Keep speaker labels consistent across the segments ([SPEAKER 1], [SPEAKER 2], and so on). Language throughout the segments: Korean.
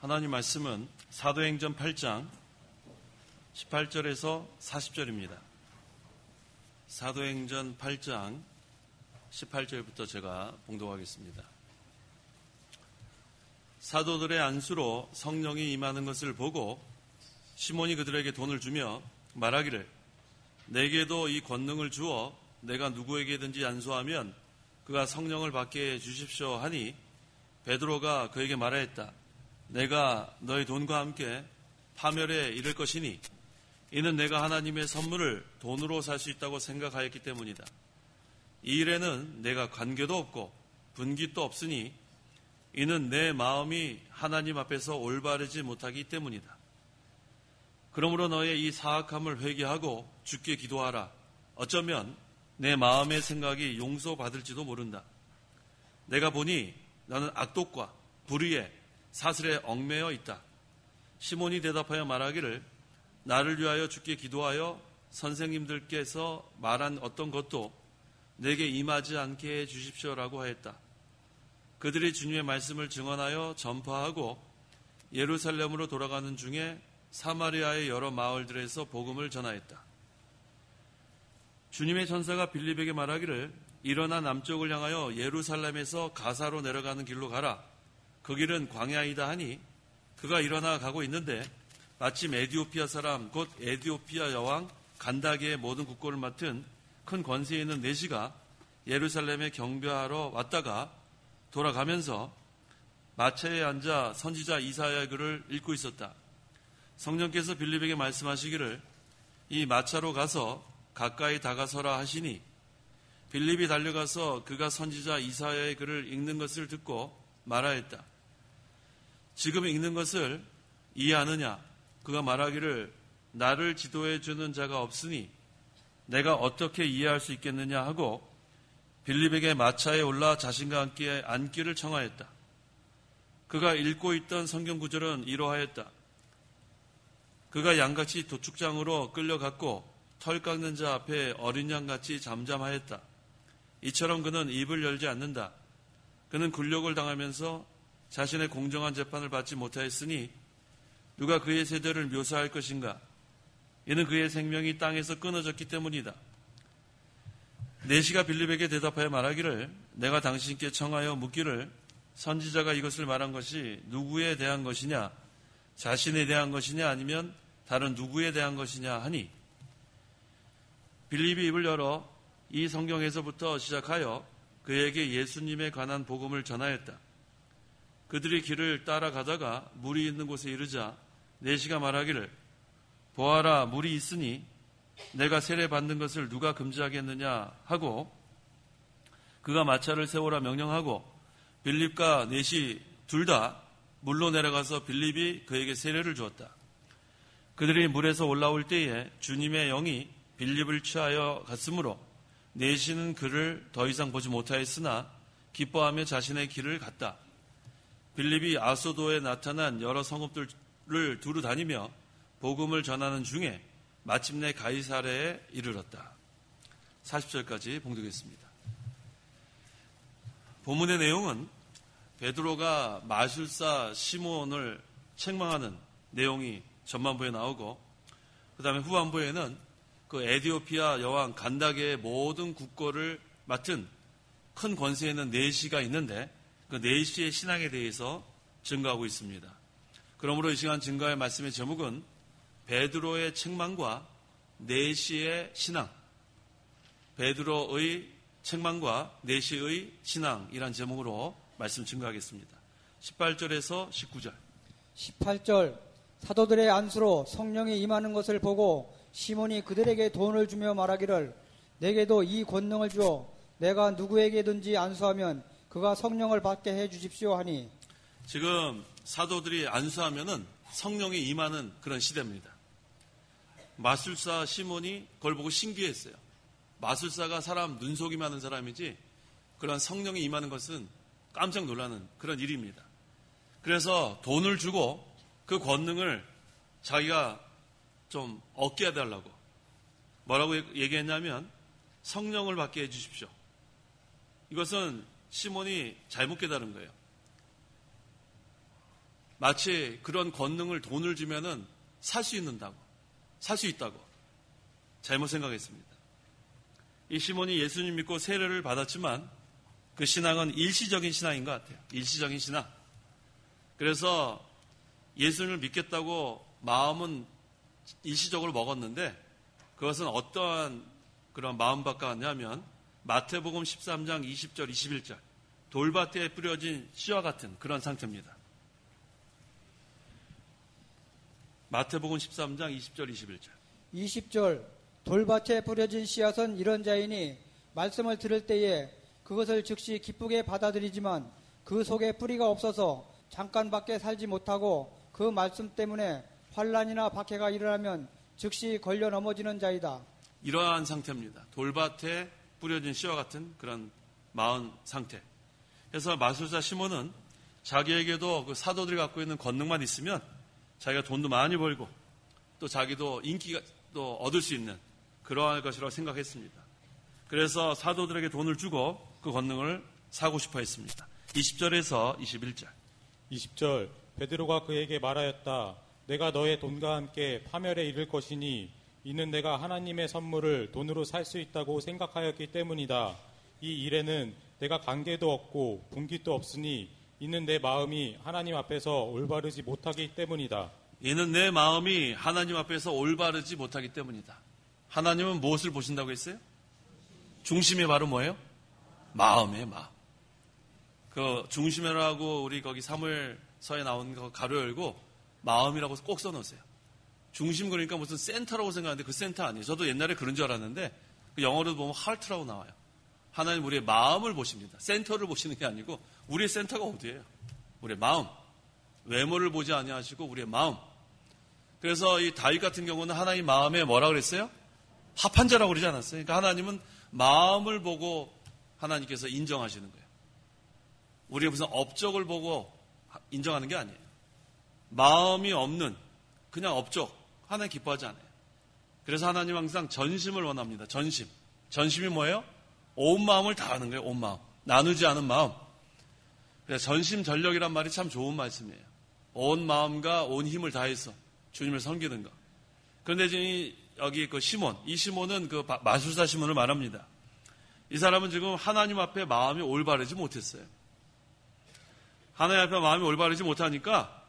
[SPEAKER 1] 하나님 말씀은 사도행전 8장 18절에서 40절입니다. 사도행전 8장 18절부터 제가 봉독하겠습니다. 사도들의 안수로 성령이 임하는 것을 보고 시몬이 그들에게 돈을 주며 말하기를 내게도 이 권능을 주어 내가 누구에게든지 안수하면 그가 성령을 받게 해 주십시오 하니 베드로가 그에게 말하였다. 내가 너의 돈과 함께 파멸에 이를 것이니 이는 내가 하나님의 선물을 돈으로 살 수 있다고 생각하였기 때문이다. 이 일에는 내가 관계도 없고 분깃도 없으니 이는 내 마음이 하나님 앞에서 올바르지 못하기 때문이다. 그러므로 너의 이 사악함을 회개하고 주께 기도하라. 어쩌면 내 마음의 생각이 용서받을지도 모른다. 내가 보니 너는 악독과 불의에 사슬에 얽매여 있다. 시몬이 대답하여 말하기를 나를 위하여 주께 기도하여 선생님들께서 말한 어떤 것도 내게 임하지 않게 해 주십시오라고 하였다. 그들이 주님의 말씀을 증언하여 전파하고 예루살렘으로 돌아가는 중에 사마리아의 여러 마을들에서 복음을 전하였다. 주님의 천사가 빌립에게 말하기를 일어나 남쪽을 향하여 예루살렘에서 가사로 내려가는 길로 가라. 그 길은 광야이다 하니 그가 일어나 가고 있는데 마침 에디오피아 사람 곧 에디오피아 여왕 간다게의 모든 국고를 맡은 큰 권세 있는 내시가 예루살렘에 경배하러 왔다가 돌아가면서 마차에 앉아 선지자 이사야의 글을 읽고 있었다. 성령께서 빌립에게 말씀하시기를 이 마차로 가서 가까이 다가서라 하시니 빌립이 달려가서 그가 선지자 이사야의 글을 읽는 것을 듣고 말하였다. 지금 읽는 것을 이해하느냐? 그가 말하기를 나를 지도해 주는 자가 없으니 내가 어떻게 이해할 수 있겠느냐 하고 빌립에게 마차에 올라 자신과 함께 앉기를 청하였다. 그가 읽고 있던 성경 구절은 이러하였다. 그가 양같이 도축장으로 끌려갔고 털 깎는 자 앞에 어린 양같이 잠잠하였다. 이처럼 그는 입을 열지 않는다. 그는 굴욕을 당하면서 자신의 공정한 재판을 받지 못하였으니 누가 그의 세대를 묘사할 것인가? 이는 그의 생명이 땅에서 끊어졌기 때문이다. 내시가 빌립에게 대답하여 말하기를 내가 당신께 청하여 묻기를 선지자가 이것을 말한 것이 누구에 대한 것이냐? 자신에 대한 것이냐 아니면 다른 누구에 대한 것이냐 하니 빌립이 입을 열어 이 성경에서부터 시작하여 그에게 예수님에 관한 복음을 전하였다. 그들이 길을 따라가다가 물이 있는 곳에 이르자 내시가 말하기를 보아라 물이 있으니 내가 세례받는 것을 누가 금지하겠느냐 하고 그가 마차를 세우라 명령하고 빌립과 내시 둘 다 물로 내려가서 빌립이 그에게 세례를 주었다. 그들이 물에서 올라올 때에 주님의 영이 빌립을 취하여 갔으므로 내시는 그를 더 이상 보지 못하였으나 기뻐하며 자신의 길을 갔다. 빌립이 아소도에 나타난 여러 성읍들을 두루 다니며 복음을 전하는 중에 마침내 가이사랴에 이르렀다. 40절까지 봉독했습니다. 본문의 내용은 베드로가 마술사 시몬을 책망하는 내용이 전반부에 나오고 그 다음에 후반부에는 그 에디오피아 여왕 간다게의 모든 국고를 맡은 큰 권세 있는 내시가 있는데 그 내시의 신앙에 대해서 증거하고 있습니다. 그러므로 이 시간 증거의 말씀의 제목은 베드로의 책망과 내시의 신앙, 베드로의 책망과 내시의 신앙이란 제목으로 말씀 증거하겠습니다. 18절에서 19절.
[SPEAKER 2] 18절 사도들의 안수로 성령이 임하는 것을 보고 시몬이 그들에게 돈을 주며 말하기를 내게도 이 권능을 주어 내가 누구에게든지 안수하면 그가 성령을 받게 해 주십시오 하니
[SPEAKER 1] 지금 사도들이 안수하면은 성령이 임하는 그런 시대입니다. 마술사 시몬이 그걸 보고 신기했어요. 마술사가 사람 눈속임 하는 사람이지 그런 성령이 임하는 것은 깜짝 놀라는 그런 일입니다. 그래서 돈을 주고 그 권능을 자기가 좀 얻게 해달라고 뭐라고 얘기했냐면 성령을 받게 해주십시오. 이것은 시몬이 잘못 깨달은 거예요. 마치 그런 권능을 돈을 주면은 살 수 있다고 잘못 생각했습니다. 이 시몬이 예수님 믿고 세례를 받았지만 그 신앙은 일시적인 신앙인 것 같아요. 일시적인 신앙. 그래서 예수님을 믿겠다고 마음은 일시적으로 먹었는데 그것은 어떠한 그런 마음 바꿔왔냐면 마태복음 13장 20절 21절 돌밭에 뿌려진 씨와 같은 그런 상태입니다. 마태복음 13장 20절 21절
[SPEAKER 2] 20절 돌밭에 뿌려진 씨앗은 이런 자이니 말씀을 들을 때에 그것을 즉시 기쁘게 받아들이지만 그 속에 뿌리가 없어서 잠깐밖에 살지 못하고 그 말씀 때문에 환난이나 박해가 일어나면 즉시 걸려 넘어지는 자이다.
[SPEAKER 1] 이러한 상태입니다. 돌밭에 뿌려진 씨와 같은 그런 마음 상태. 그래서 마술사 시몬은 자기에게도 그 사도들이 갖고 있는 권능만 있으면 자기가 돈도 많이 벌고 또 자기도 인기가 또 얻을 수 있는 그러한 것이라고 생각했습니다. 그래서 사도들에게 돈을 주고 그 권능을 사고 싶어 했습니다. 20절에서 21절
[SPEAKER 3] 20절 베드로가 그에게 말하였다. 내가 너의 돈과 함께 파멸에 이를 것이니 이는 내가 하나님의 선물을 돈으로 살 수 있다고 생각하였기 때문이다. 이 일에는 내가 관계도 없고 분깃도 없으니 이는 내 마음이 하나님 앞에서 올바르지 못하기 때문이다.
[SPEAKER 1] 이는 내 마음이 하나님 앞에서 올바르지 못하기 때문이다. 하나님은 무엇을 보신다고 했어요? 중심이 바로 뭐예요? 마음이에요, 마음. 그 중심이라고 우리 거기 사무엘서에 나온 거 가로 열고 마음이라고 꼭 써놓으세요. 중심 그러니까 무슨 센터라고 생각하는데 그 센터 아니에요. 저도 옛날에 그런 줄 알았는데 그 영어로 보면 heart라고 나와요. 하나님 우리의 마음을 보십니다. 센터를 보시는 게 아니고 우리의 센터가 어디예요? 우리의 마음. 외모를 보지 아니하시고 우리의 마음. 그래서 이 다윗 같은 경우는 하나님 마음에 뭐라 그랬어요? 합한 자라고 그러지 않았어요? 그러니까 하나님은 마음을 보고 하나님께서 인정하시는 거예요. 우리가 무슨 업적을 보고 인정하는 게 아니에요. 마음이 없는 그냥 업적 하나님 기뻐하지 않아요. 그래서 하나님 항상 전심을 원합니다. 전심. 전심이 뭐예요? 온 마음을 다하는 거예요. 온 마음. 나누지 않은 마음. 그래서 전심전력이란 말이 참 좋은 말씀이에요. 온 마음과 온 힘을 다해서 주님을 섬기는 것. 그런데 지금 여기 그 시몬, 이 시몬은 그 마술사 시몬을 말합니다. 이 사람은 지금 하나님 앞에 마음이 올바르지 못했어요. 하나님 앞에 마음이 올바르지 못하니까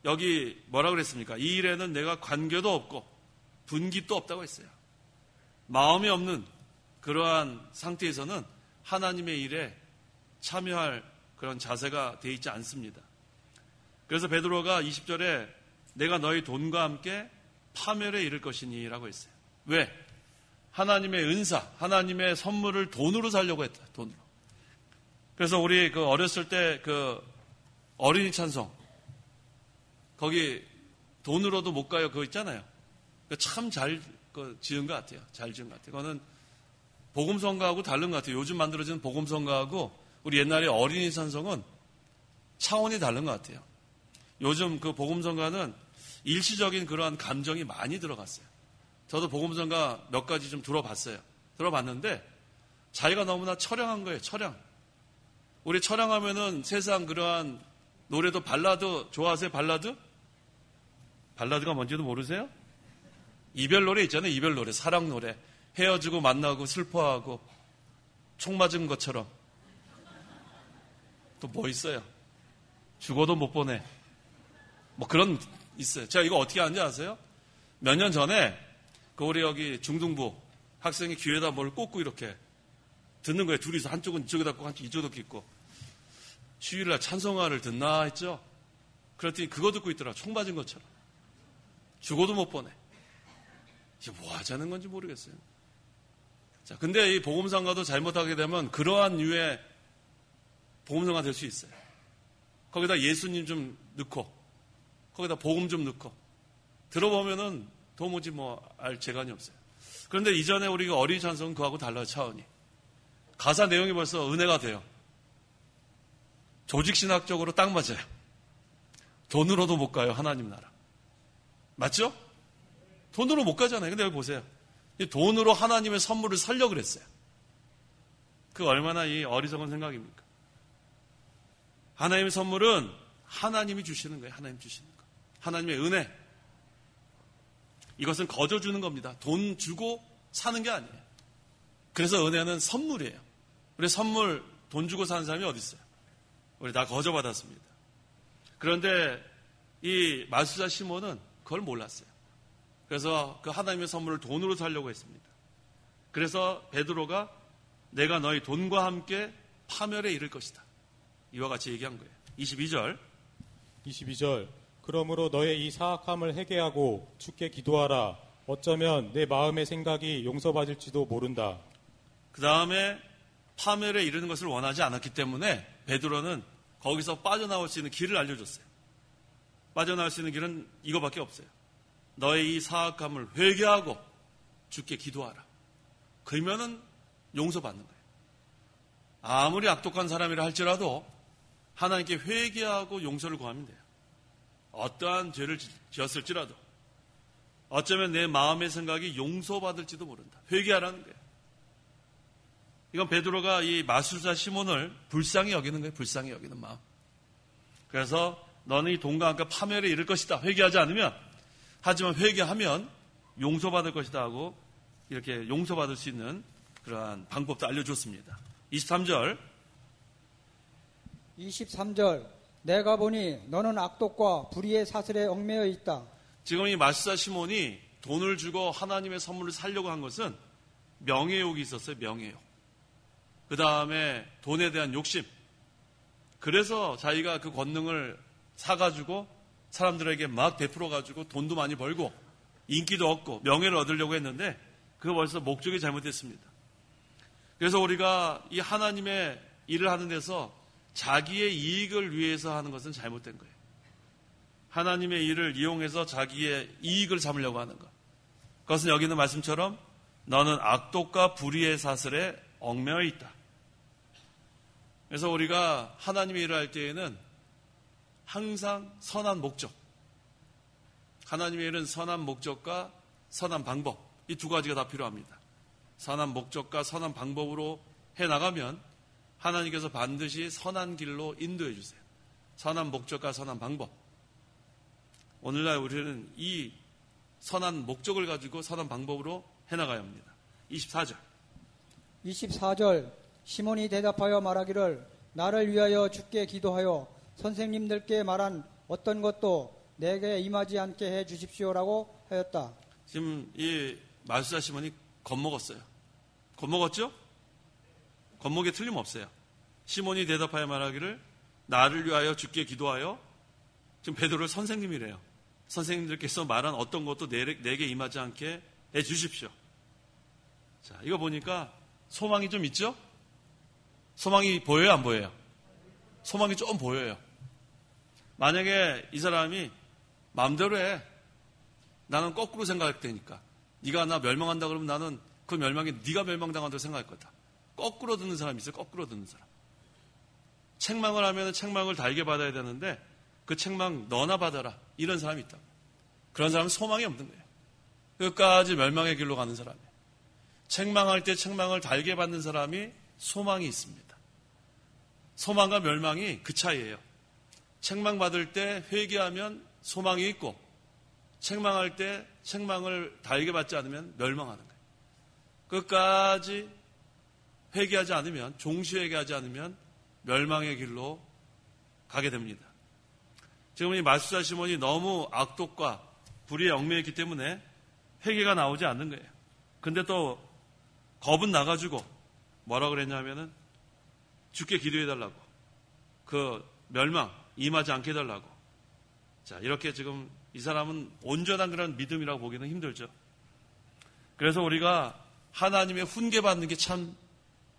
[SPEAKER 1] 여기 뭐라 그랬습니까? 이 일에는 내가 관계도 없고 분깃도 없다고 했어요. 마음이 없는 그러한 상태에서는 하나님의 일에 참여할 그런 자세가 돼 있지 않습니다. 그래서 베드로가 20절에 내가 너희 돈과 함께 파멸에 이를 것이니 라고 했어요. 왜? 하나님의 은사, 하나님의 선물을 돈으로 살려고 했다. 돈으로. 그래서 우리 그 어렸을 때 그 어린이 찬송 거기 돈으로도 못 가요. 그거 있잖아요. 참 잘 지은 것 같아요. 잘 지은 것 같아요. 그거는 복음성가하고 다른 것 같아요. 요즘 만들어지는 복음성가하고 우리 옛날에 어린이 찬송은 차원이 다른 것 같아요. 요즘 그 복음성가는 일시적인 그러한 감정이 많이 들어갔어요. 저도 복음성가 몇 가지 좀 들어봤어요. 들어봤는데 자기가 너무나 처량한 거예요. 처량. 우리 처량하면은 세상 그러한 노래도 발라드 좋아하세요? 발라드? 발라드가 뭔지도 모르세요? 이별 노래 있잖아요. 이별 노래, 사랑 노래. 헤어지고 만나고 슬퍼하고 총 맞은 것처럼. 또 뭐 있어요? 죽어도 못 보내. 뭐 그런 있어요. 제가 이거 어떻게 하는지 아세요? 몇 년 전에 그 우리 여기 중등부 학생이 귀에다 뭘 꽂고 이렇게 듣는 거예요. 둘이서 한쪽은 이쪽에다 꽂고 한쪽 이쪽에다 꽂고 주일날 찬송가를 듣나 했죠. 그랬더니 그거 듣고 있더라. 총 맞은 것처럼. 죽어도 못 보내. 이게 뭐 하자는 건지 모르겠어요. 자, 근데 이 복음성가도 잘못하게 되면 그러한 류의 복음성가 될 수 있어요. 거기다 예수님 좀 넣고 거기다 복음 좀 넣고 들어보면은 도무지 뭐 알 재간이 없어요. 그런데 이전에 우리가 어린이 찬송은 그하고 달라요. 차원이. 가사 내용이 벌써 은혜가 돼요. 조직신학적으로 딱 맞아요. 돈으로도 못 가요. 하나님 나라. 맞죠? 돈으로 못 가잖아요. 근데 여기 보세요. 이 돈으로 하나님의 선물을 살려고 그랬어요. 그 얼마나 이 어리석은 생각입니까? 하나님의 선물은 하나님이 주시는 거예요. 하나님 주시는 거. 하나님의 은혜. 이것은 거저 주는 겁니다. 돈 주고 사는 게 아니에요. 그래서 은혜는 선물이에요. 우리 선물 돈 주고 사는 사람이 어디 있어요? 우리 다 거저 받았습니다. 그런데 이 마술사 시몬은 그걸 몰랐어요. 그래서 그 하나님의 선물을 돈으로 살려고 했습니다. 그래서 베드로가 내가 너희 돈과 함께 파멸에 이를 것이다. 이와 같이 얘기한 거예요. 22절.
[SPEAKER 3] 그러므로 너의 이 사악함을 회개하고 주께 기도하라. 어쩌면 내 마음의 생각이 용서받을지도 모른다.
[SPEAKER 1] 그 다음에 파멸에 이르는 것을 원하지 않았기 때문에 베드로는 거기서 빠져나올 수 있는 길을 알려줬어요. 빠져나올 수 있는 길은 이거밖에 없어요. 너의 이 사악함을 회개하고 주께 기도하라. 그러면은 용서받는 거예요. 아무리 악독한 사람이라 할지라도 하나님께 회개하고 용서를 구하면 돼요. 어떠한 죄를 지었을지라도 어쩌면 내 마음의 생각이 용서받을지도 모른다. 회개하라는 거예요. 이건 베드로가 이 마술사 시몬을 불쌍히 여기는 거예요. 불쌍히 여기는 마음. 그래서 너는 이 돈과 함께 파멸에 이를 것이다. 회개하지 않으면. 하지만 회개하면 용서받을 것이다 하고 이렇게 용서받을 수 있는 그러한 방법도 알려줬습니다. 23절.
[SPEAKER 2] 내가 보니 너는 악독과 불의의 사슬에 얽매여 있다.
[SPEAKER 1] 지금 이 마술사 시몬이 돈을 주고 하나님의 선물을 살려고 한 것은 명예욕이 있었어요. 명예욕. 그 다음에 돈에 대한 욕심. 그래서 자기가 그 권능을 사가지고 사람들에게 막 베풀어가지고 돈도 많이 벌고 인기도 얻고 명예를 얻으려고 했는데 그거 벌써 목적이 잘못됐습니다. 그래서 우리가 이 하나님의 일을 하는 데서 자기의 이익을 위해서 하는 것은 잘못된 거예요. 하나님의 일을 이용해서 자기의 이익을 삼으려고 하는 것. 그것은 여기 있는 말씀처럼 너는 악독과 불의의 사슬에 얽매여 있다. 그래서 우리가 하나님의 일을 할 때에는 항상 선한 목적. 하나님의 일은 선한 목적과 선한 방법. 이 두 가지가 다 필요합니다. 선한 목적과 선한 방법으로 해나가면 하나님께서 반드시 선한 길로 인도해 주세요. 선한 목적과 선한 방법. 오늘날 우리는 이 선한 목적을 가지고 선한 방법으로 해나가야 합니다.
[SPEAKER 2] 24절 시몬이 대답하여 말하기를 나를 위하여 주께 기도하여 선생님들께 말한 어떤 것도 내게 임하지 않게 해 주십시오라고 하였다.
[SPEAKER 1] 지금 이 마술사 시몬이 겁먹었어요. 겁먹었죠? 겁먹에 틀림없어요. 시몬이 대답하여 말하기를 나를 위하여 주께 기도하여 지금 베드로를 선생님이래요. 선생님들께서 말한 어떤 것도 내게 임하지 않게 해 주십시오. 자, 이거 보니까 소망이 좀 있죠? 소망이 보여요, 안 보여요? 소망이 좀 보여요. 만약에 이 사람이 마음대로 해. 나는 거꾸로 생각할 테니까. 네가 나 멸망한다 그러면 나는 그 멸망이 네가 멸망당한다고 생각할 거다. 거꾸로 듣는 사람이 있어요. 거꾸로 듣는 사람. 책망을 하면 책망을 달게 받아야 되는데 그 책망 너나 받아라. 이런 사람이 있다. 그런 사람은 소망이 없는 거예요. 끝까지 멸망의 길로 가는 사람이에요. 책망할 때 책망을 달게 받는 사람이 소망이 있습니다. 소망과 멸망이 그 차이예요. 책망받을 때 회개하면 소망이 있고 책망할 때 책망을 달게 받지 않으면 멸망하는 거예요. 끝까지 회개하지 않으면 종시회개하지 않으면 멸망의 길로 가게 됩니다. 지금 이 마술사 시몬이 너무 악독과 불의에 얽매였기 때문에 회개가 나오지 않는 거예요. 근데 또 겁은 나가지고 뭐라 그랬냐면은 주께 기도해달라고 그 멸망 임하지 않게 해달라고. 자, 이렇게 지금 이 사람은 온전한 그런 믿음이라고 보기는 힘들죠. 그래서 우리가 하나님의 훈계받는 게 참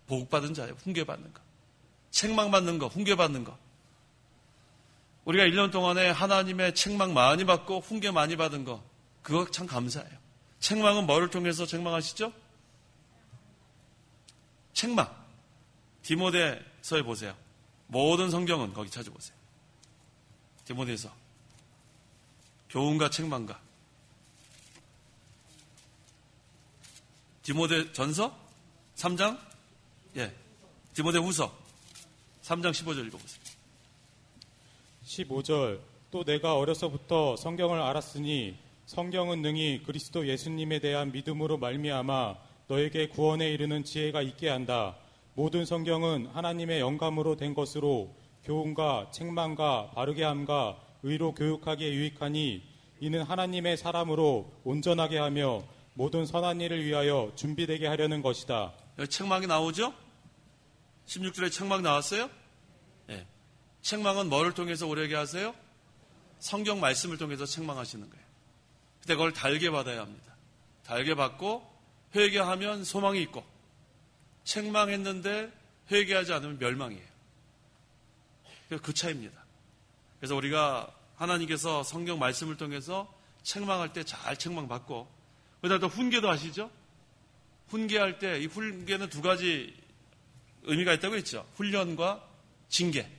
[SPEAKER 1] 복받은 자예요. 훈계받는 거. 책망받는 거, 훈계받는 거. 우리가 1년 동안에 하나님의 책망 많이 받고 훈계 많이 받은 거, 그거 참 감사해요. 책망은 뭐를 통해서 책망하시죠? 책망. 디모데서에 보세요. 모든 성경은 거기 찾아보세요. 디모데서. 교훈과 책망과. 디모데 전서 3장? 예. 디모데 후서 3장 15절 읽어보세요.
[SPEAKER 3] 15절 또 내가 어려서부터 성경을 알았으니 성경은 능히 그리스도 예수님에 대한 믿음으로 말미암아 너에게 구원에 이르는 지혜가 있게 한다. 모든 성경은 하나님의 영감으로 된 것으로 교훈과 책망과 바르게 함과 의로 교육하기에 유익하니 이는 하나님의 사람으로 온전하게 하며 모든 선한 일을 위하여 준비되게 하려는 것이다.
[SPEAKER 1] 여기 책망이 나오죠? 16절에 책망 나왔어요? 네. 책망은 뭐를 통해서 오래게 하세요? 성경 말씀을 통해서 책망하시는 거예요. 그때 그걸 달게 받아야 합니다. 달게 받고 회개하면 소망이 있고 책망했는데 회개하지 않으면 멸망이에요. 그 차이입니다. 그래서 우리가 하나님께서 성경 말씀을 통해서 책망할 때 잘 책망받고 그다음에 또 훈계도 하시죠? 훈계할 때 이 훈계는 두 가지 의미가 있다고 했죠. 훈련과 징계.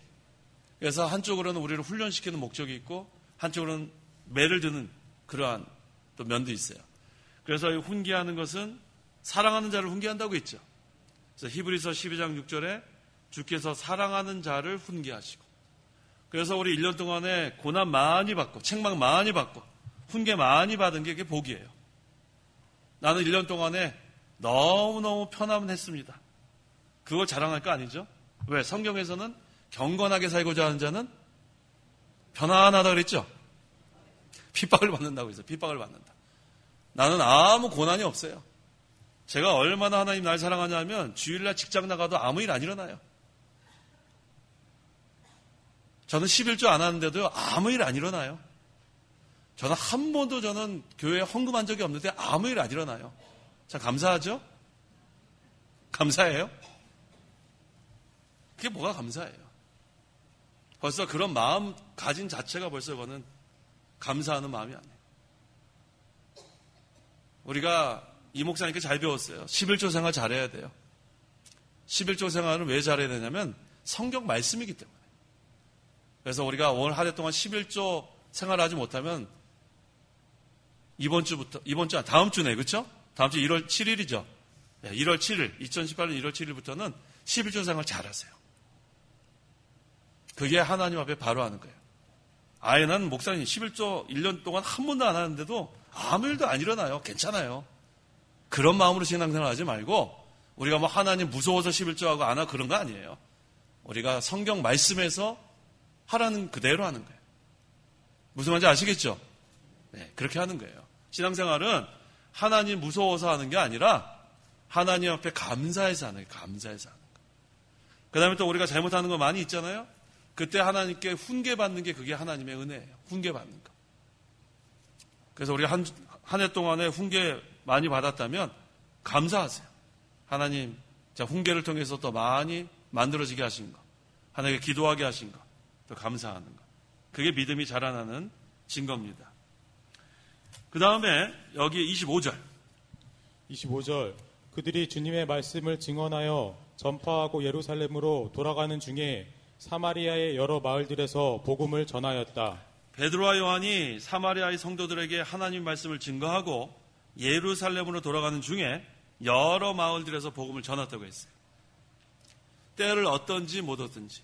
[SPEAKER 1] 그래서 한쪽으로는 우리를 훈련시키는 목적이 있고 한쪽으로는 매를 드는 그러한 또 면도 있어요. 그래서 이 훈계하는 것은 사랑하는 자를 훈계한다고 했죠. 그래서 히브리서 12장 6절에 주께서 사랑하는 자를 훈계하시고 그래서 우리 1년 동안에 고난 많이 받고 책망 많이 받고 훈계 많이 받은 게 그게 복이에요. 나는 1년 동안에 너무너무 편안했습니다. 그걸 자랑할 거 아니죠? 왜? 성경에서는 경건하게 살고자 하는 자는 편안하다 그랬죠? 핍박을 받는다고 했어요. 핍박을 받는다. 나는 아무 고난이 없어요. 제가 얼마나 하나님 날 사랑하냐면 주일날 직장 나가도 아무 일 안 일어나요. 저는 11조 안 하는데도요 아무 일 안 일어나요. 저는 한 번도 저는 교회에 헌금한 적이 없는데 아무 일 안 일어나요. 참 감사하죠? 감사해요? 그게 뭐가 감사해요? 벌써 그런 마음 가진 자체가 벌써 그거는 감사하는 마음이 아니에요. 우리가 이 목사님께 잘 배웠어요. 11조 생활 잘해야 돼요. 11조 생활은 왜 잘해야 되냐면 성경 말씀이기 때문에. 그래서 우리가 오늘 한 해 동안 11조 생활하지 못하면 이번 주 다음 주네, 그렇죠? 다음 주 1월 7일이죠. 1월 7일, 2018년 1월 7일부터는 11조 생활 잘하세요. 그게 하나님 앞에 바로 하는 거예요. 아예 난 목사님 11조 1년 동안 한 번도 안 하는데도 아무 일도 안 일어나요. 괜찮아요. 그런 마음으로 신앙생활 하지 말고 우리가 뭐 하나님 무서워서 11조하고 안 하고 그런 거 아니에요. 우리가 성경 말씀에서 하라는 그대로 하는 거예요. 무슨 말인지 아시겠죠? 네, 그렇게 하는 거예요. 신앙생활은 하나님 무서워서 하는 게 아니라 하나님 앞에 감사해서 하는 거예요. 감사해서 하는 거예요. 그 다음에 또 우리가 잘못하는 거 많이 있잖아요. 그때 하나님께 훈계받는 게 그게 하나님의 은혜예요. 훈계받는 거. 그래서 우리가 한 해 동안에 훈계 많이 받았다면 감사하세요. 하나님, 자, 훈계를 통해서 또 많이 만들어지게 하신 거, 하나님께 기도하게 하신 거, 또 감사하는 거. 그게 믿음이 자라나는 증거입니다. 그 다음에 여기 25절.
[SPEAKER 3] 그들이 주님의 말씀을 증언하여 전파하고 예루살렘으로 돌아가는 중에 사마리아의 여러 마을들에서 복음을 전하였다.
[SPEAKER 1] 베드로와 요한이 사마리아의 성도들에게 하나님 말씀을 증거하고 예루살렘으로 돌아가는 중에 여러 마을들에서 복음을 전했다고 했어요. 때를 어떤지 못 얻든지.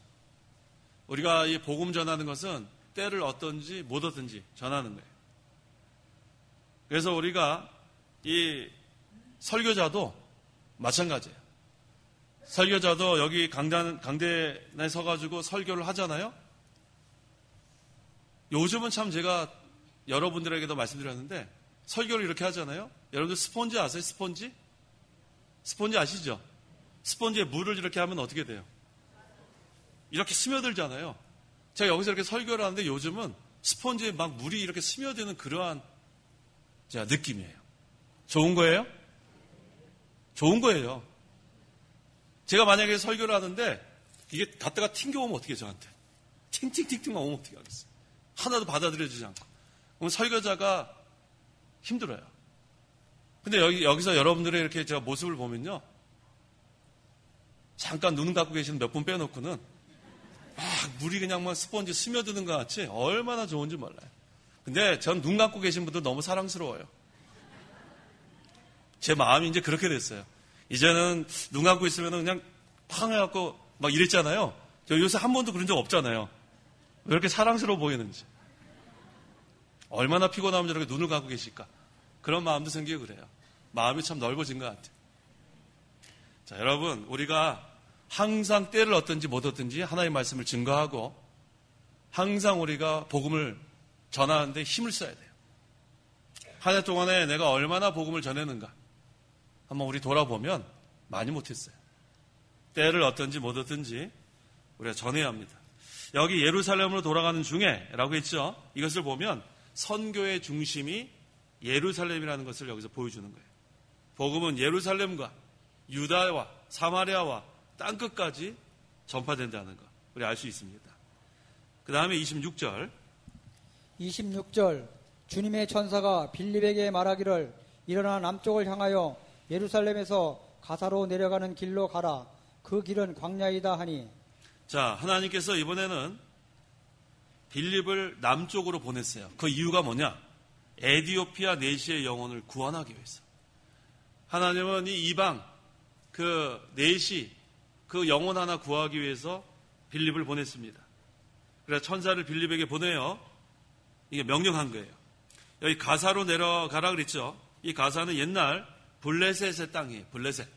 [SPEAKER 1] 우리가 이 복음 전하는 것은 때를 어떤지 못 얻든지 전하는 거예요. 그래서 우리가 이 설교자도 마찬가지예요. 설교자도 여기 강단에 서가지고 설교를 하잖아요. 요즘은 참 제가 여러분들에게도 말씀드렸는데 설교를 이렇게 하잖아요. 여러분들 스폰지 아세요? 스폰지? 스폰지 아시죠? 스폰지에 물을 이렇게 하면 어떻게 돼요? 이렇게 스며들잖아요. 제가 여기서 이렇게 설교를 하는데 요즘은 스폰지에 막 물이 이렇게 스며드는 그러한 느낌이에요. 좋은 거예요? 좋은 거예요. 제가 만약에 설교를 하는데 이게 갔다가 튕겨오면 어떻게 해요, 저한테? 팅팅팅팅만 오면 어떻게 하겠어요? 하나도 받아들여지지 않고. 그럼 설교자가 힘들어요. 근데 여기서 여러분들의 이렇게 제가 모습을 보면요. 잠깐 눈 감고 계시는 몇 분 빼놓고는 막 물이 그냥 막 스펀지 스며드는 것 같이 얼마나 좋은지 몰라요. 근데 전 눈 감고 계신 분들 너무 사랑스러워요. 제 마음이 이제 그렇게 됐어요. 이제는 눈 감고 있으면 그냥 팡 해갖고 막 이랬잖아요. 저 요새 한 번도 그런 적 없잖아요. 왜 이렇게 사랑스러워 보이는지. 얼마나 피곤하면 저렇게 눈을 감고 계실까. 그런 마음도 생기고 그래요. 마음이 참 넓어진 것 같아요. 자, 여러분, 우리가 항상 때를 얻든지 못 얻든지 하나님의 말씀을 증거하고 항상 우리가 복음을 전하는데 힘을 써야 돼요. 한 해 동안에 내가 얼마나 복음을 전했는가 한번 우리 돌아보면 많이 못했어요. 때를 얻든지 못 얻든지 우리가 전해야 합니다. 여기 예루살렘으로 돌아가는 중에 라고 했죠. 이것을 보면 선교의 중심이 예루살렘이라는 것을 여기서 보여주는 거예요. 복음은 예루살렘과 유다와 사마리아와 땅끝까지 전파된다는 것 우리 알 수 있습니다. 그 다음에 26절
[SPEAKER 2] 주님의 천사가 빌립에게 말하기를 일어나 남쪽을 향하여 예루살렘에서 가사로 내려가는 길로 가라. 그 길은 광야이다 하니.
[SPEAKER 1] 자, 하나님께서 이번에는 빌립을 남쪽으로 보냈어요. 그 이유가 뭐냐? 에디오피아 내시의 영혼을 구원하기 위해서. 하나님은 이 이방 그 내시 그 영혼 하나 구하기 위해서 빌립을 보냈습니다. 그래서 천사를 빌립에게 보내요. 이게 명령한 거예요. 여기 가사로 내려가라 그랬죠. 이 가사는 옛날 블레셋의 땅이에요. 블레셋.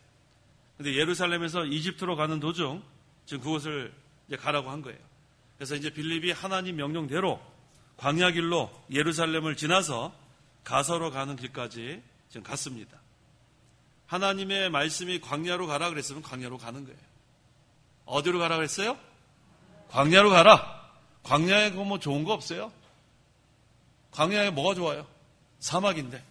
[SPEAKER 1] 근데 예루살렘에서 이집트로 가는 도중 지금 그곳을 이제 가라고 한 거예요. 그래서 이제 빌립이 하나님 명령대로 광야 길로 예루살렘을 지나서 가서로 가는 길까지 지금 갔습니다. 하나님의 말씀이 광야로 가라 그랬으면 광야로 가는 거예요. 어디로 가라 그랬어요? 광야로 가라. 광야에 뭐 좋은 거 없어요? 광야에 뭐가 좋아요? 사막인데.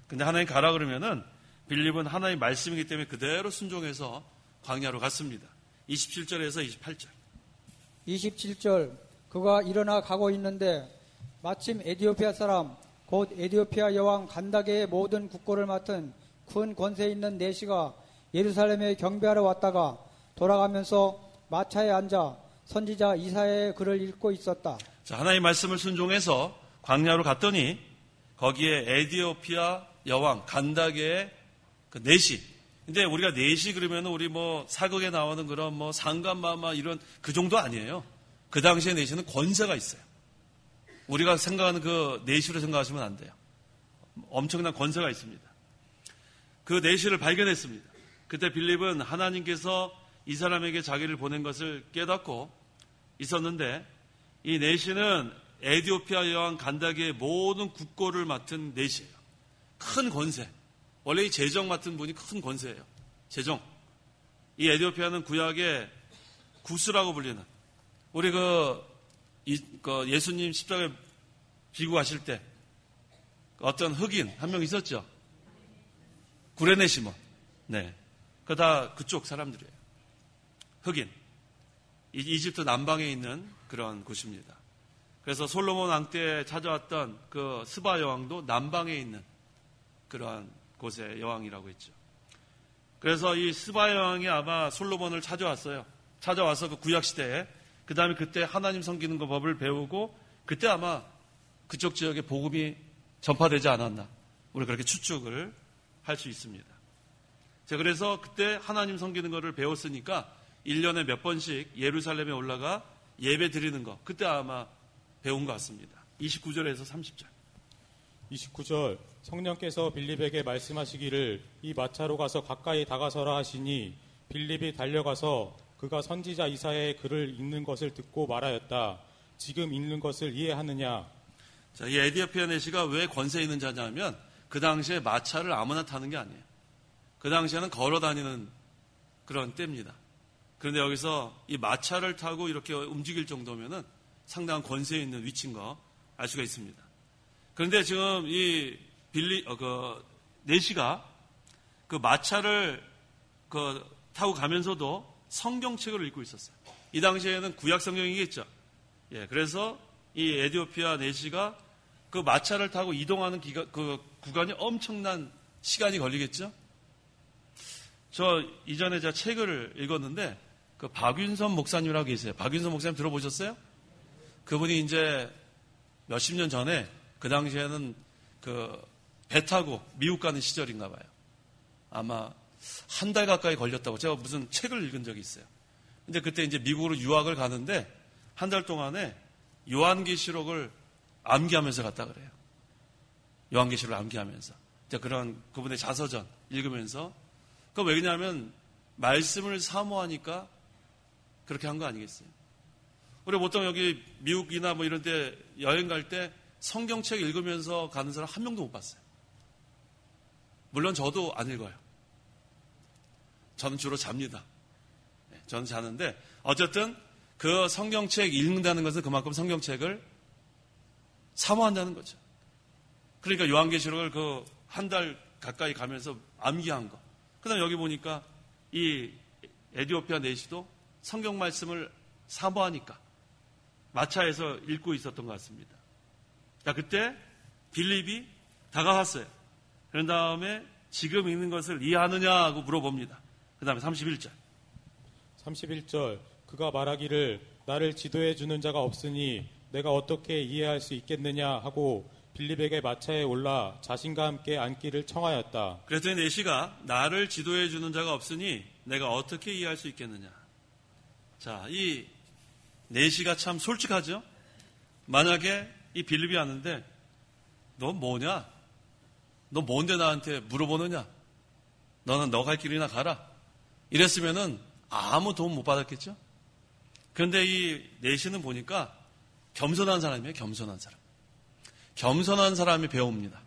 [SPEAKER 1] 근데 하나님 가라 그러면은 빌립은 하나님의 말씀이기 때문에 그대로 순종해서 광야로 갔습니다. 27절에서 28절.
[SPEAKER 2] 27절 그가 일어나 가고 있는데 마침 에디오피아 사람 곧 에디오피아 여왕 간다게의 모든 국고를 맡은 큰 권세 있는 내시가 예루살렘에 경배하러 왔다가 돌아가면서 마차에 앉아 선지자 이사야의 글을 읽고 있었다.
[SPEAKER 1] 자, 하나님의 말씀을 순종해서 광야로 갔더니 거기에 에디오피아 여왕 간다게의 그 내시. 근데 우리가 내시 그러면 우리 뭐 사극에 나오는 그런 뭐 상간마마 이런 그 정도 아니에요. 그 당시에 내시는 권세가 있어요. 우리가 생각하는 그 내시로 생각하시면 안 돼요. 엄청난 권세가 있습니다. 그 내시를 발견했습니다. 그때 빌립은 하나님께서 이 사람에게 자기를 보낸 것을 깨닫고 있었는데 이 내시는 에디오피아 여왕 간다게의 모든 국고를 맡은 내시예요. 큰 권세. 원래 이 재정 맡은 분이 큰 권세예요. 재정. 이 에디오피아는 구약의 구스라고 불리는 우리 예수님 십자가에 비고 가실 때 어떤 흑인 한 명 있었죠. 구레네 시몬. 네. 그 다 그쪽 사람들이에요. 흑인. 이집트 남방에 있는 그런 곳입니다. 그래서 솔로몬 왕 때 찾아왔던 그 스바 여왕도 남방에 있는 그러한 곳의 여왕이라고 했죠. 그래서 이 스바 여왕이 아마 솔로몬을 찾아왔어요. 찾아와서 그 구약 시대에 그 다음에 그때 하나님 섬기는 거 법을 배우고 그때 아마 그쪽 지역에 복음이 전파되지 않았나. 우리 그렇게 추측을 할 수 있습니다. 자, 그래서 그때 하나님 섬기는 거를 배웠으니까 1년에 몇 번씩 예루살렘에 올라가 예배 드리는 거 그때 아마 배운 것 같습니다. 29절에서 30절.
[SPEAKER 3] 29절 성령께서 빌립에게 말씀하시기를 이 마차로 가서 가까이 다가서라 하시니 빌립이 달려가서 그가 선지자 이사야의 글을 읽는 것을 듣고 말하였다. 지금 읽는 것을 이해하느냐?
[SPEAKER 1] 자, 이 에디오피아 내시가 왜 권세 있는 자냐면 그 당시에 마차를 아무나 타는 게 아니에요. 그 당시에는 걸어 다니는 그런 때입니다. 그런데 여기서 이 마차를 타고 이렇게 움직일 정도면은 상당한 권세 있는 위치인 거 알 수가 있습니다. 그런데 지금 이 내시가 그 마차를 타고 가면서도 성경책을 읽고 있었어요. 이 당시에는 구약 성경이겠죠. 예, 그래서 이 에디오피아 내시가 그 마차를 타고 이동하는 그 구간이 엄청난 시간이 걸리겠죠. 저 이전에 제가 책을 읽었는데 그 박윤선 목사님이라고 계세요. 박윤선 목사님 들어보셨어요? 그분이 이제 몇십 년 전에 그 당시에는 그 배 타고 미국 가는 시절인가 봐요. 아마 한 달 가까이 걸렸다고 제가 무슨 책을 읽은 적이 있어요. 근데 그때 이제 미국으로 유학을 가는데 한 달 동안에 요한계시록을 암기하면서 갔다 그래요. 요한계시록을 암기하면서. 그런 그분의 자서전 읽으면서. 그 왜냐하면 말씀을 사모하니까 그렇게 한 거 아니겠어요? 우리 보통 여기 미국이나 뭐 이런 데 여행 갈 때 성경책 읽으면서 가는 사람 한 명도 못 봤어요. 물론 저도 안 읽어요. 저는 주로 잡니다. 저는 자는데 어쨌든 그 성경책 읽는다는 것은 그만큼 성경책을 사모한다는 거죠. 그러니까 요한계시록을 그 한 달 가까이 가면서 암기한 거. 그 다음에 여기 보니까 이 에디오피아 내시도 성경 말씀을 사모하니까 마차에서 읽고 있었던 것 같습니다. 자, 그때 빌립이 다가왔어요. 그런 다음에 지금 읽는 것을 이해하느냐고 물어봅니다. 그 다음에 31절.
[SPEAKER 3] 31절. 그가 말하기를 나를 지도해 주는 자가 없으니 내가 어떻게 이해할 수 있겠느냐 하고 빌립에게 마차에 올라 자신과 함께 앉기를 청하였다.
[SPEAKER 1] 그랬더니 내시가 나를 지도해 주는 자가 없으니 내가 어떻게 이해할 수 있겠느냐. 자, 이 내시가 참 솔직하죠? 만약에 이 빌립이 왔는데 너 뭐냐? 너 뭔데 나한테 물어보느냐? 너는 너 갈 길이나 가라. 이랬으면은 아무 도움 못 받았겠죠? 그런데 이 내시는 보니까 겸손한 사람이에요. 겸손한 사람. 겸손한 사람이 배웁니다.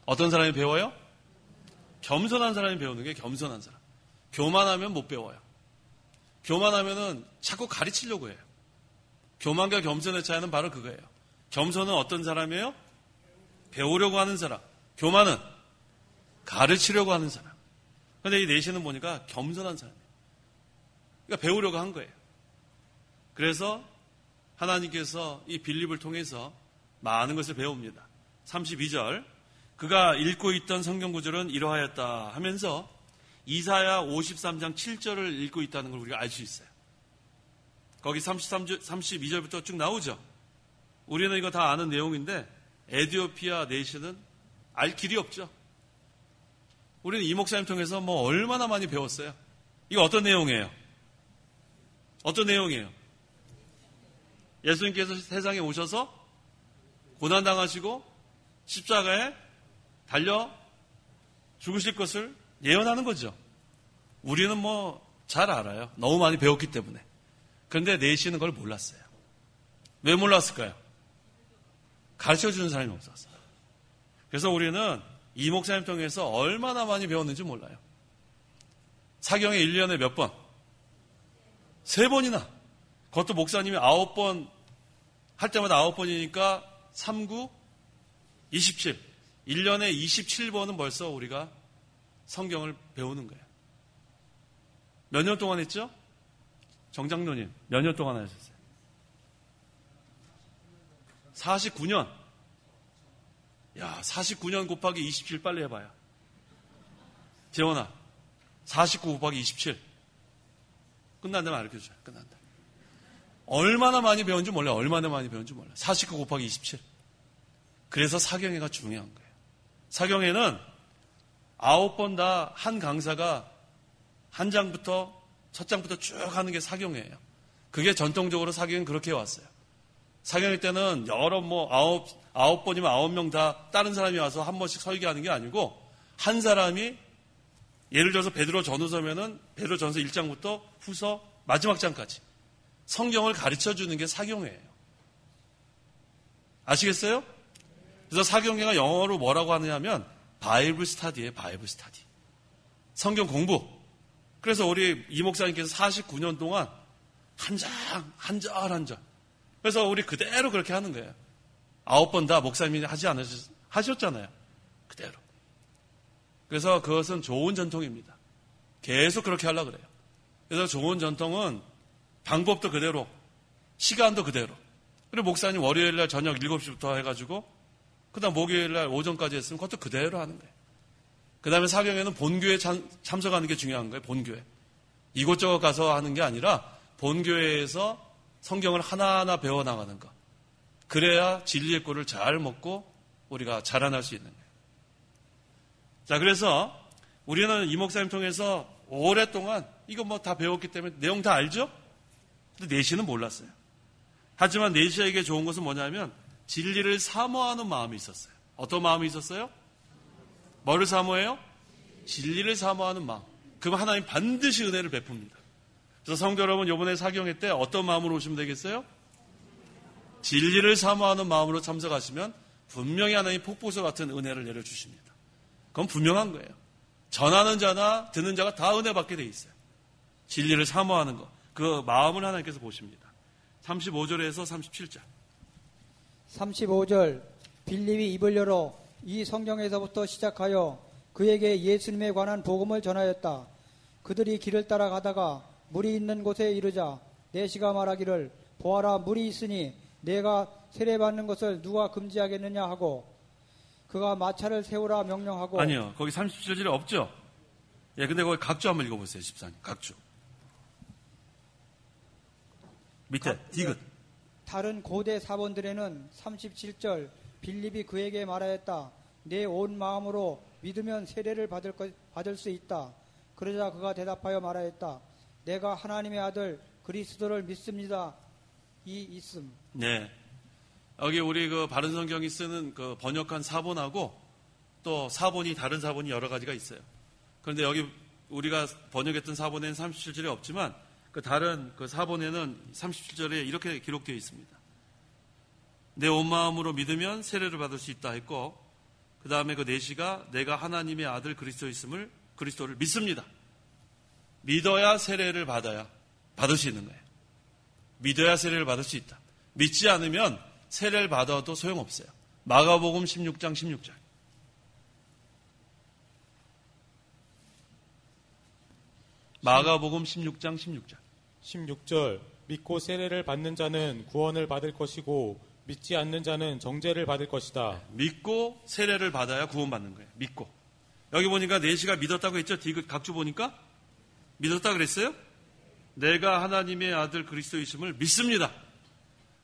[SPEAKER 1] 어떤 사람이 배워요? 겸손한 사람이 배우는 게 겸손한 사람. 교만하면 못 배워요. 교만하면은 자꾸 가르치려고 해요. 교만과 겸손의 차이는 바로 그거예요. 겸손은 어떤 사람이에요? 배우려고 하는 사람. 교만은 가르치려고 하는 사람. 그런데 이 내시는 보니까 겸손한 사람이에요. 그러니까 배우려고 한 거예요. 그래서 하나님께서 이 빌립을 통해서 많은 것을 배웁니다. 32절. 그가 읽고 있던 성경 구절은 이러하였다 하면서 이사야 53장 7절을 읽고 있다는 걸 우리가 알 수 있어요. 거기 32절부터 쭉 나오죠. 우리는 이거 다 아는 내용인데 에디오피아 내시는 알 길이 없죠. 우리는 이 목사님 통해서 뭐 얼마나 많이 배웠어요. 이거 어떤 내용이에요? 어떤 내용이에요? 예수님께서 세상에 오셔서 고난당하시고 십자가에 달려 죽으실 것을 예언하는 거죠. 우리는 뭐 잘 알아요. 너무 많이 배웠기 때문에. 그런데 내시는 걸 몰랐어요. 왜 몰랐을까요? 가르쳐주는 사람이 없었어요. 그래서 우리는 이 목사님 통해서 얼마나 많이 배웠는지 몰라요. 사경에 1년에 몇 번? 3번이나. 그것도 목사님이 9번 할 때마다 9번이니까 3, 9, 27. 1년에 27번은 벌써 우리가 성경을 배우는 거예요. 몇 년 동안 했죠? 정장로님, 몇 년 동안 하셨어요? 49년. 야, 49년 곱하기 27 빨리 해봐요. 재원아, 49 곱하기 27. 끝난다면 알려줘요. 끝난다. 얼마나 많이 배운지 몰라요. 얼마나 많이 배운지 몰라요. 49 곱하기 27. 그래서 사경회가 중요한 거예요. 사경회는 9번 다 한 강사가 한 장부터 첫 장부터 쭉 하는 게 사경회예요. 그게 전통적으로 사경회는 그렇게 해왔어요. 사경회 때는 여러 뭐 9번이면 9명 다 다른 사람이 와서 한 번씩 설교하는 게 아니고 한 사람이 예를 들어서 베드로 전후서면은 베드로 전서 1장부터 후서 마지막 장까지 성경을 가르쳐주는 게 사경회예요. 아시겠어요? 그래서 사경회가 영어로 뭐라고 하느냐면 바이블 스타디예요. 바이블 스타디. 성경 공부. 그래서 우리 이 목사님께서 49년 동안 한 장, 한 절, 한 절. 그래서 우리 그대로 그렇게 하는 거예요. 9번 다 목사님이 하셨잖아요. 그대로. 그래서 그것은 좋은 전통입니다. 계속 그렇게 하려고 그래요. 그래서 좋은 전통은 방법도 그대로, 시간도 그대로. 그리고 목사님 월요일날 저녁 7시부터 해가지고 그 다음 목요일날 오전까지 했으면 그것도 그대로 하는 거예요. 그 다음에 사경에는 본교회 참석하는 게 중요한 거예요. 본교회. 이곳저곳 가서 하는 게 아니라 본교회에서 성경을 하나하나 배워나가는 것. 그래야 진리의 꿀을 잘 먹고 우리가 자라날 수 있는 거예요. 자, 그래서 우리는 이 목사님 통해서 오랫동안 이거 뭐 다 배웠기 때문에 내용 다 알죠? 근데 내시는 몰랐어요. 하지만 내시에게 좋은 것은 뭐냐면 진리를 사모하는 마음이 있었어요. 어떤 마음이 있었어요? 뭐를 사모해요? 진리를 사모하는 마음. 그럼 하나님 반드시 은혜를 베풉니다. 그래서 성도 여러분, 이번에 사경회 때 어떤 마음으로 오시면 되겠어요? 진리를 사모하는 마음으로 참석하시면 분명히 하나님 폭포수 같은 은혜를 내려주십니다. 그건 분명한 거예요. 전하는 자나 듣는 자가 다 은혜 받게 돼 있어요. 진리를 사모하는 것. 그 마음을 하나님께서 보십니다. 35절에서 37절.
[SPEAKER 2] 35절 빌립이 입을 열어 이 성경에서부터 시작하여 그에게 예수님에 관한 복음을 전하였다. 그들이 길을 따라 가다가 물이 있는 곳에 이르자 내시가 말하기를 보아라 물이 있으니 내가 세례받는 것을 누가 금지하겠느냐 하고 그가 마차를 세우라 명령하고.
[SPEAKER 1] 아니요, 거기 37절에 없죠. 예, 근데 거기 각주 한번 읽어보세요. 14님 각주 밑에 디귿.
[SPEAKER 2] 다른 고대 사본들에는 37절 빌립이 그에게 말하였다. 내 온 마음으로 믿으면 세례를 받을 수 있다. 그러자 그가 대답하여 말하였다. 내가 하나님의 아들 그리스도를 믿습니다. 이 있음.
[SPEAKER 1] 네. 여기 우리 그 바른 성경이 쓰는 그 번역한 사본하고 또 사본이 다른 사본이 여러 가지가 있어요. 그런데 여기 우리가 번역했던 사본에는 37절이 없지만 그 다른 그 사본에는 37절에 이렇게 기록되어 있습니다. 내 온 마음으로 믿으면 세례를 받을 수 있다 했고 그 다음에 그 내시가 내가 하나님의 아들 그리스도를 믿습니다. 믿어야 세례를 받을 수 있는 거예요. 믿어야 세례를 받을 수 있다. 믿지 않으면 세례를 받아도 소용없어요. 마가복음 16장 16절. 마가복음 16장 16절.
[SPEAKER 3] 16절 믿고 세례를 받는 자는 구원을 받을 것이고 믿지 않는 자는 정죄를 받을 것이다.
[SPEAKER 1] 믿고 세례를 받아야 구원받는 거예요. 믿고. 여기 보니까 내시가 믿었다고 했죠? 디귿 각주 보니까 믿었다 그랬어요? 내가 하나님의 아들 그리스도이심을 믿습니다.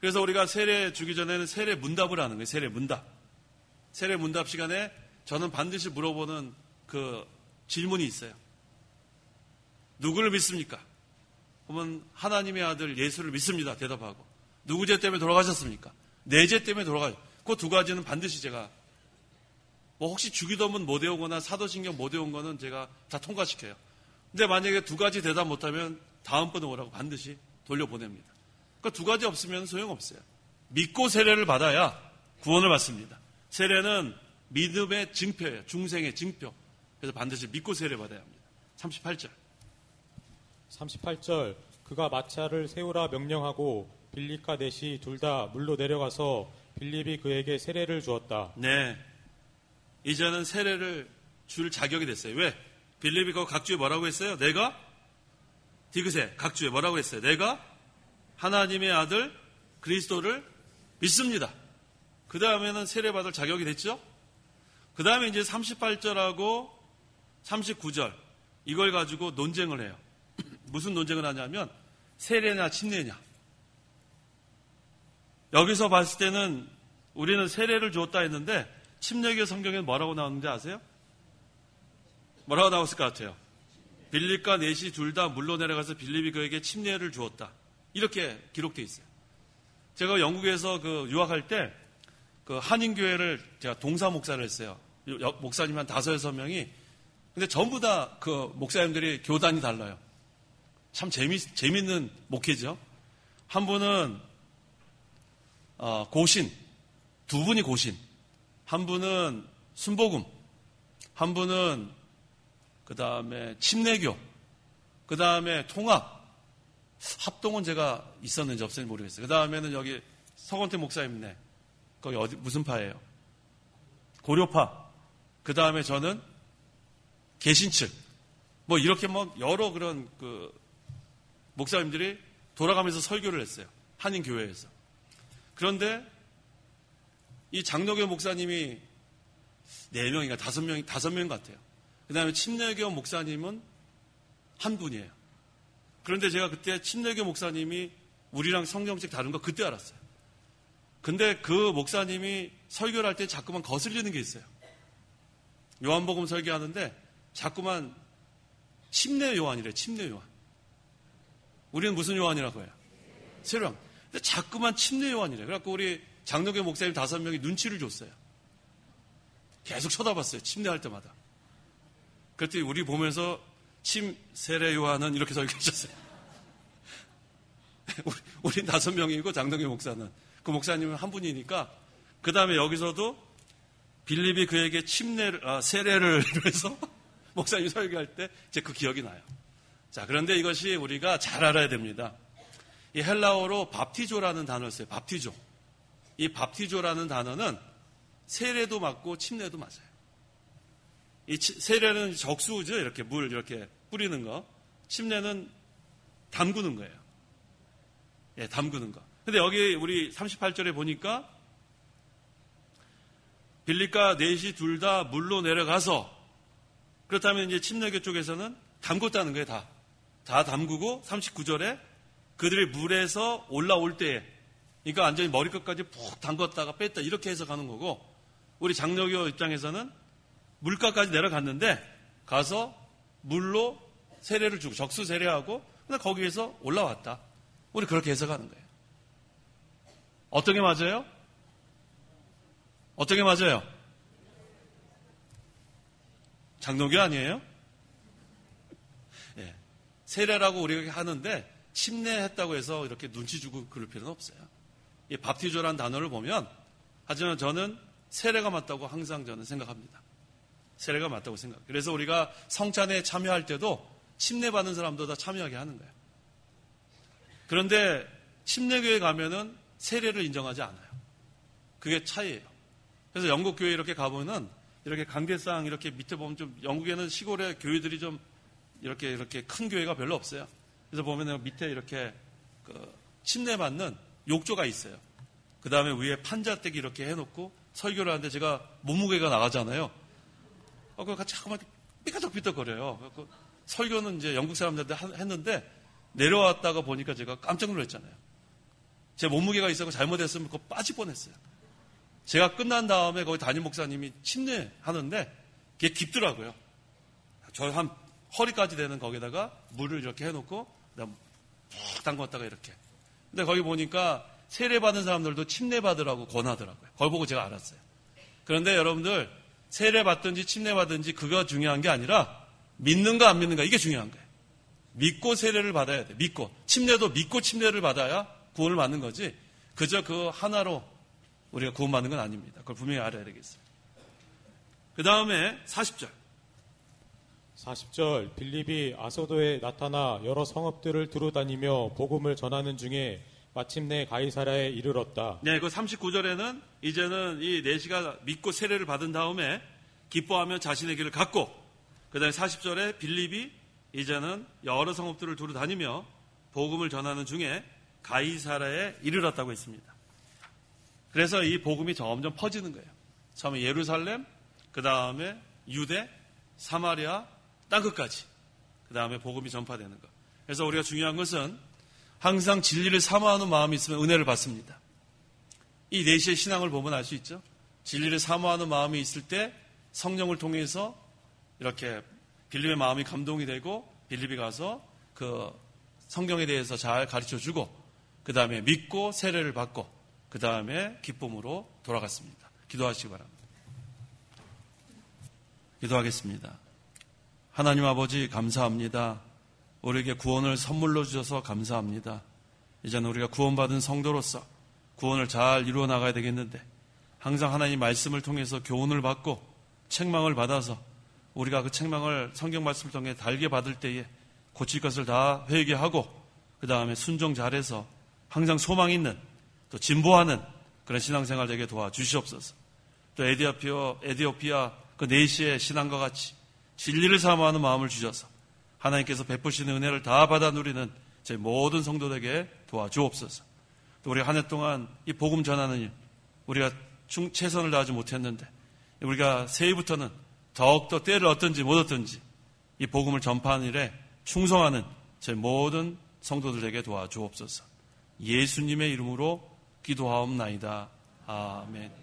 [SPEAKER 1] 그래서 우리가 세례 주기 전에는 세례 문답을 하는 거예요. 세례 문답. 세례 문답 시간에 저는 반드시 물어보는 그 질문이 있어요. 누구를 믿습니까? 그러면 하나님의 아들 예수를 믿습니다. 대답하고. 누구 죄 때문에 돌아가셨습니까? 내 죄 때문에 돌아가셨습니다. 그 두 가지는 반드시 제가 혹시 주기도문 못 외우거나 사도신경 못 외운 거는 제가 다 통과시켜요. 근데 만약에 두 가지 대답 못하면 다음번에 오라고 반드시 돌려보냅니다. 그러니까 두 가지 없으면 소용없어요. 믿고 세례를 받아야 구원을 받습니다. 세례는 믿음의 증표예요. 중생의 증표. 그래서 반드시 믿고 세례 받아야 합니다. 38절.
[SPEAKER 3] 38절 그가 마차를 세우라 명령하고 빌립과 넷이 둘 다 물로 내려가서 빌립이 그에게 세례를 주었다.
[SPEAKER 1] 네. 이제는 세례를 줄 자격이 됐어요. 왜? 빌립이 그 각주에 뭐라고 했어요? 내가 디귿에 각주에 뭐라고 했어요? 내가 하나님의 아들 그리스도를 믿습니다. 그 다음에는 세례받을 자격이 됐죠? 그 다음에 이제 38절하고 39절 이걸 가지고 논쟁을 해요. 무슨 논쟁을 하냐면 세례냐 침례냐. 여기서 봤을 때는 우리는 세례를 주었다 했는데 침례교 성경에는 뭐라고 나오는지 아세요? 뭐라고 나왔을 것 같아요? 빌립과 넷이 둘 다 물로 내려가서 빌립이 그에게 침례를 주었다. 이렇게 기록되어 있어요. 제가 영국에서 그 유학할 때 그 한인교회를 제가 동사 목사를 했어요. 목사님 한 5-6명이. 근데 전부 다 그 목사님들이 교단이 달라요. 참 재밌는 목회죠. 한 분은 고신, 두 분이 고신, 한 분은 순복음, 한 분은 그 다음에 침례교, 그 다음에 통합, 합동은 제가 있었는지 없었는지 모르겠어요. 그 다음에는 여기 서건태 목사님네, 거기 어디 무슨 파예요? 고려파. 그 다음에 저는 개신측. 뭐 이렇게 뭐 여러 그런 그 목사님들이 돌아가면서 설교를 했어요. 한인 교회에서. 그런데 이 장로교 목사님이 4명인가 5명 같아요. 그 다음에 침례교 목사님은 한 분이에요. 그런데 제가 그때 침례교 목사님이 우리랑 성경책 다른 거 그때 알았어요. 근데 그 목사님이 설교를 할 때 자꾸만 거슬리는 게 있어요. 요한복음 설교하는데 자꾸만 침례 요한이래. 침례 요한. 우리는 무슨 요한이라고 해요? 세례요한. 근데 자꾸만 침례 요한이래. 그래갖고 우리 장로교 목사님 5명이 눈치를 줬어요. 계속 쳐다봤어요. 침례할 때마다. 그랬더니 우리 보면서 세례 요한은 이렇게 서 계셨어요. 우린 5명이고 장로교 목사는. 그 목사님은 한 분이니까 그 다음에 여기서도 빌립이 그에게 세례를 해서 목사님이 설교할 때 이제 그 기억이 나요. 자, 그런데 이것이 우리가 잘 알아야 됩니다. 이 헬라어로 밥티조라는 단어를 써요. 밥티조. 이 밥티조라는 단어는 세례도 맞고 침례도 맞아요. 이 세례는 적수죠. 이렇게 물 이렇게 뿌리는 거. 침례는 담그는 거예요. 예, 담그는 거. 근데 여기 우리 38절에 보니까 빌립과 넷이 둘 다 물로 내려가서 그렇다면 이제 침례교 쪽에서는 담궜다는 거예요. 다 담그고 39절에 그들이 물에서 올라올 때에 그러니까 완전히 머리끝까지 푹 담궜다가 뺐다 이렇게 해서 가는 거고 우리 장로교 입장에서는 물가까지 내려갔는데 가서 물로 세례를 주고 적수 세례하고 근데 거기에서 올라왔다. 우리 그렇게 해석하는 거예요. 어떤 게 맞아요? 어떤 게 맞아요? 장로교 아니에요? 예. 세례라고 우리가 하는데 침례했다고 해서 이렇게 눈치 주고 그럴 필요는 없어요. 이 밥티조라는 단어를 보면 하지만 저는 세례가 맞다고 항상 저는 생각합니다. 세례가 맞다고 생각해요. 그래서 우리가 성찬에 참여할 때도 침례받은 사람도 다 참여하게 하는 거예요. 그런데 침례교회 가면은 세례를 인정하지 않아요. 그게 차이예요. 그래서 영국 교회 이렇게 가보면은 이렇게 강대상 이렇게 밑에 보면 좀 영국에는 시골의 교회들이 좀 이렇게 큰 교회가 별로 없어요. 그래서 보면은 밑에 이렇게 침례받는 욕조가 있어요. 그 다음에 위에 판자떼기 이렇게 해놓고 설교를 하는데 제가 몸무게가 나가잖아요. 그거 같이 자꾸만 삐까덕삐덕거려요. 설교는 이제 영국 사람들한테 했는데 내려왔다가 보니까 제가 깜짝 놀랐잖아요. 제 몸무게가 있어서 잘못했으면 그거 빠질 뻔했어요. 제가 끝난 다음에 거기 담임 목사님이 침례하는데 그게 깊더라고요. 저 한 허리까지 되는 거기다가 물을 이렇게 해놓고 그다음 푹 담궜다가 이렇게. 근데 거기 보니까 세례받은 사람들도 침례받으라고 권하더라고요. 그걸 보고 제가 알았어요. 그런데 여러분들 세례받든지 침례받든지 그거 중요한 게 아니라 믿는가 안 믿는가 이게 중요한 거예요. 믿고 세례를 받아야 돼. 믿고. 침례도 믿고 침례를 받아야 구원을 받는 거지. 그저 그 하나로 우리가 구원받는 건 아닙니다. 그걸 분명히 알아야 되겠어요. 그 다음에 40절.
[SPEAKER 3] 빌립이 아소도에 나타나 여러 성읍들을 두루다니며 복음을 전하는 중에 마침내 가이사랴에 이르렀다.
[SPEAKER 1] 네, 그 39절에는 이제는 이 네시가 믿고 세례를 받은 다음에 기뻐하며 자신의 길을 갔고 그 다음에 40절에 빌립이 이제는 여러 성읍들을 두루다니며 복음을 전하는 중에 가이사랴에 이르렀다고 했습니다. 그래서 이 복음이 점점 퍼지는 거예요. 처음에 예루살렘, 그 다음에 유대, 사마리아, 땅끝까지. 그 다음에 복음이 전파되는 것. 그래서 우리가 중요한 것은 항상 진리를 사모하는 마음이 있으면 은혜를 받습니다. 이 네시의 신앙을 보면 알 수 있죠. 진리를 사모하는 마음이 있을 때 성령을 통해서 이렇게 빌립의 마음이 감동이 되고 빌립이 가서 그 성경에 대해서 잘 가르쳐주고 그 다음에 믿고 세례를 받고 그 다음에 기쁨으로 돌아갔습니다. 기도하시기 바랍니다. 기도하겠습니다. 하나님 아버지 감사합니다. 우리에게 구원을 선물로 주셔서 감사합니다. 이제는 우리가 구원받은 성도로서 구원을 잘 이루어 나가야 되겠는데 항상 하나님 말씀을 통해서 교훈을 받고 책망을 받아서 우리가 그 책망을 성경 말씀을 통해 달게 받을 때에 고칠 것을 다 회개하고 그 다음에 순종 잘해서 항상 소망 있는 또 진보하는 그런 신앙생활 되게 도와주시옵소서. 또 에디오피아 그 네시의 신앙과 같이 진리를 사모하는 마음을 주셔서 하나님께서 베푸시는 은혜를 다 받아 누리는 제 모든 성도들에게 도와주옵소서. 또 우리 한 해 동안 이 복음 전하는 일 우리가 최선을 다하지 못했는데 우리가 새해부터는 더욱더 때를 얻든지 못 얻든지 이 복음을 전파하는 일에 충성하는 제 모든 성도들에게 도와주옵소서. 예수님의 이름으로 기도하옵나이다. 아멘.